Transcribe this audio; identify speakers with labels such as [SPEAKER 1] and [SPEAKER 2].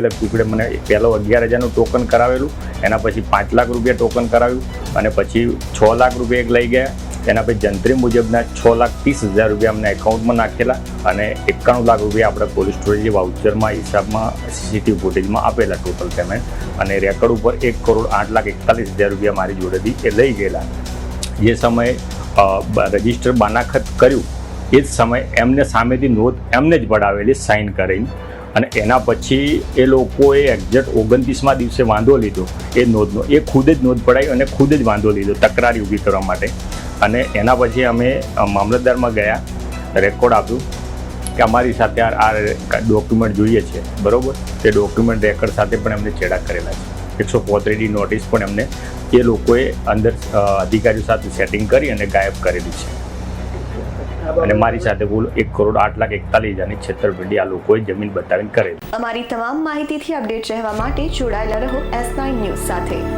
[SPEAKER 1] અલગ ટુકડે મને પહેલો 11,000નું ટોકન કરાવેલું, એના પછી 5 લાખ રૂપિયા ટોકન કરાવ્યું અને પછી 6 લાખ રૂપિયા એક લઈ ગયા. એના પછી જંત્રી મુજબના 6,30,000 રૂપિયા અમને એકાઉન્ટમાં નાખેલા અને 91 લાખ રૂપિયા આપણે કોલ્ડ સ્ટોરેજ વાઉચરમાં હિસાબમાં સીસીટીવી ફૂટેજમાં આપેલા ટોટલ પેમેન્ટ. અને રેકર્ડ ઉપર 1,08,41,000 રૂપિયા મારી જોડેથી એ લઈ ગયેલા. જે સમયે રજિસ્ટર બાનાખત કર્યું એ જ સમયે એમને સામેથી નોંધ એમને જ પડાવેલી સાઇન કરીને. અને એના પછી એ લોકોએ એક્ઝેક્ટ 29મા દિવસે વાંધો લીધો એ નોંધનો, એ ખુદ જ નોંધ પડાવી અને ખુદ જ વાંધો લીધો તકરારી ઊભી કરવા માટે. અને એના પછી અમે મામલતદારમાં ગયા, રેકોર્ડ આપ્યું કે અમારી સાથે આ ડોક્યુમેન્ટ જોઈએ છે, બરાબર. તે ડોક્યુમેન્ટ રેકર્ડ સાથે પણ એમને છેડા કરેલા છે. 135D નોટિસ પણ એમને એ લોકોએ અંદર અધિકારીઓ સાથે સેટિંગ કરી અને ગાયબ કરેલી છે. અને મારી સાથે કુલ 1,08,41,000ની છેતરપિંડી આ લોકોએ જમીન બતાવીને કરેલી.
[SPEAKER 2] અમારી તમામ માહિતીથી અપડેટ રહેવા માટે જોડાયેલા રહો S9 ન્યૂઝ સાથે.